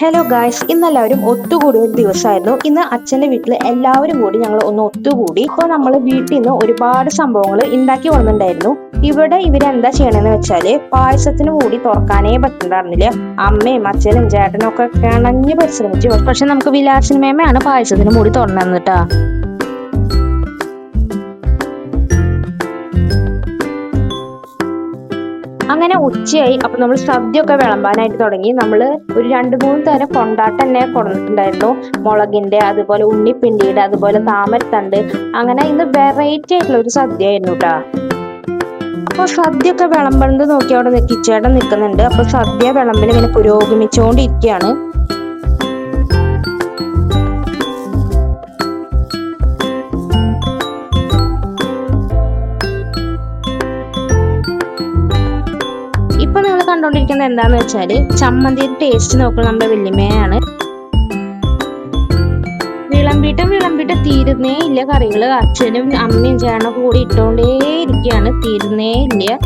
Hello guys, ഇന്നെല്ലാവരും ഒത്തുകൂടിയ ഒരു ദിവസമായിരുന്നു. ഇന്ന് അച്ഛന്റെ വീട്ടിൽ എല്ലാവരും കൂടി ഞങ്ങൾ ഒന്ന് ഒത്തുകൂടി. ഇപ്പോൾ നമ്മൾ വീട്ടിൽ നിന്ന് ഒരുപാട് സംഭവങ്ങൾ ഉണ്ടാക്കി വന്നിട്ടുണ്ടായിരുന്നു. ഇവിടെ ഇവരെന്താ ചെയ്യണമെന്ന് വെച്ചാല് പായസത്തിന് കൂടി തുറക്കാനേ പറ്റുന്നുണ്ടായിരുന്നില്ല. അമ്മയും അച്ഛനും ചേട്ടനും ഒക്കെ കിണഞ്ഞ് പരിശ്രമിച്ചു. പക്ഷെ നമുക്ക് വിലാസിനിമയാണ് പായസത്തിന് മൂടി തുറന്നിട്ടാ. അങ്ങനെ ഉച്ചയായി. അപ്പൊ നമ്മൾ സദ്യ ഒക്കെ വിളമ്പാനായിട്ട് തുടങ്ങി. നമ്മൾ ഒരു 2-3 തരം കൊണ്ടാട്ടം തന്നെ കൊണ്ടിട്ടുണ്ടായിരുന്നു. മുളകിന്റെ, അതുപോലെ ഉണ്ണിപ്പിണ്ടിയുടെ, അതുപോലെ താമരത്തണ്ട്. അങ്ങനെ ഇന്ന് വെറൈറ്റി ആയിട്ടുള്ള ഒരു സദ്യ ആയിരുന്നു കേട്ടാ. അപ്പൊ സദ്യ ഒക്കെ വിളമ്പുന്നത് നോക്കി അവിടെ കിച്ചേട്ടൻ നിൽക്കുന്നുണ്ട്. അപ്പൊ സദ്യ വിളമ്പിൽ ഇങ്ങനെ പുരോഗമിച്ചുകൊണ്ടിരിക്കുകയാണ്. ഇപ്പൊ നിങ്ങൾ കണ്ടോണ്ടിരിക്കുന്നത് എന്താന്ന് വെച്ചാല് ചമ്മന്തിയുടെ ടേസ്റ്റ് നോക്കുന്ന നമ്മുടെ വല്യമ്മയാണ്. വിളമ്പിട്ട് തീരുന്നേ ഇല്ല കറികള്. അച്ഛനും അമ്മയും ചേട്ടനൊക്കെ കൂടി ഇട്ടോണ്ടേ ഇരിക്കുകയാണ്, തീരുന്നേ ഇല്ല.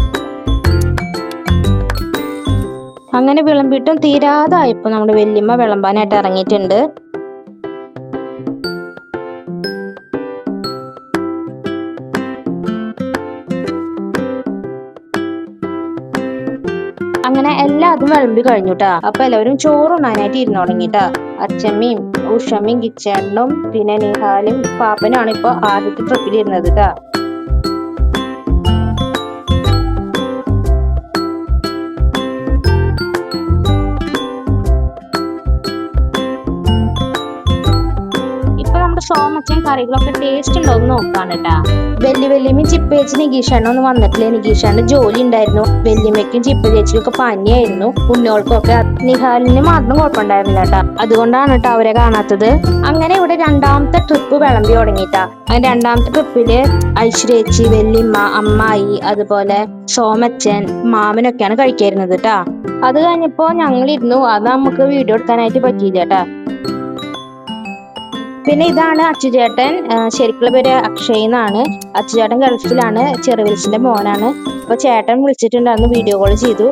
അങ്ങനെ വിളമ്പിട്ടും തീരാതായപ്പോ നമ്മുടെ വല്യമ്മ വിളമ്പാനായിട്ട് ഇറങ്ങിയിട്ടുണ്ട്. അങ്ങനെ എല്ലാതും വിളമ്പി കഴിഞ്ഞുട്ടാ. അപ്പൊ എല്ലാവരും ചോറുണ്ണാനായിട്ട് ഇരുന്ന് തുടങ്ങിട്ടാ. അച്ഛമ്മയും ഉഷമ്മയും കിച്ചേട്ടനും പിന്നെ നിഹാലും പാപ്പനാണ് ഇപ്പൊ ആദ്യത്തെ ട്രിപ്പിൽ ഇരുന്നത് ട്ടാ. നമ്മുടെ സോമച്ചൻ കറികളൊക്കെ ടേസ്റ്റ് ഉണ്ടോ എന്ന് നോക്കാണ് കേട്ടാ. വല്യമ്മയും ചിപ്പേച്ചി നികീഷാണ് ഒന്നും വന്നിട്ടില്ല. നികീഷാന്റെ ജോലി ഉണ്ടായിരുന്നു. വല്യമ്മയ്ക്കും ചിപ്പ ചേച്ചിക്കും ഒക്കെ പനിയായിരുന്നു. ഉണ്ണികൾക്കൊക്കെ. നിഹാലിന് മാത്രം കുഴപ്പമുണ്ടായിരുന്നില്ല കേട്ടാ. അതുകൊണ്ടാണ് കേട്ടോ അവരെ കാണാത്തത്. അങ്ങനെ ഇവിടെ രണ്ടാമത്തെ ട്രിപ്പ് വിളമ്പി തുടങ്ങിട്ടാ. അങ്ങനെ രണ്ടാമത്തെ ട്രിപ്പില് ഐശ്വര്യേച്ചി, വല്യമ്മ, അമ്മായി, അതുപോലെ സോമച്ചൻ, മാമനൊക്കെയാണ് കഴിക്കായിരുന്നത് കേട്ടാ. അത് കഴിഞ്ഞപ്പോ ഞങ്ങളിരുന്നു. അത് നമുക്ക് വീഡിയോ എടുക്കാനായിട്ട് പറ്റിയില്ല കേട്ടാ. പിന്നെ ഇതാണ് അച്ചുചേട്ടൻ. ശരിക്കുള്ള പേര് അക്ഷയ് എന്നാണ്. അച്ചുചേട്ടൻ ഗൾഫിലാണ്, ചെറുവിൽസിന്റെ മോനാണ്. അപ്പൊ ചേട്ടൻ വിളിച്ചിട്ടുണ്ടായിരുന്നു, വീഡിയോ കോൾ ചെയ്തു.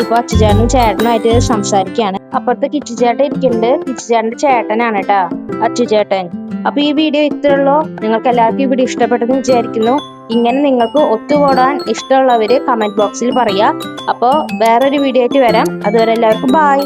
ഇപ്പൊ അച്ചുചേട്ടനും ചേട്ടനുമായിട്ട് സംസാരിക്കുകയാണ്. അപ്പുറത്ത് കിച്ചുചേട്ടൻ ഇരിക്കുന്നുണ്ട്. കിച്ചുചേട്ടന്റെ ചേട്ടനാണ് കേട്ടാ അച്ചുചേട്ടൻ. അപ്പൊ ഈ വീഡിയോ ഇത്രയുള്ളൂ. നിങ്ങൾക്ക് എല്ലാവർക്കും ഈ വീഡിയോ ഇഷ്ടപ്പെട്ടെന്ന് വിചാരിക്കുന്നു. ഇങ്ങനെ നിങ്ങൾക്ക് ഒത്തുകൂടാൻ ഇഷ്ടമുള്ളവര് കമന്റ് ബോക്സിൽ പറയാ. അപ്പൊ വേറൊരു വീഡിയോ ആയിട്ട് വരാം. അതുവരെ എല്ലാവർക്കും ബൈ.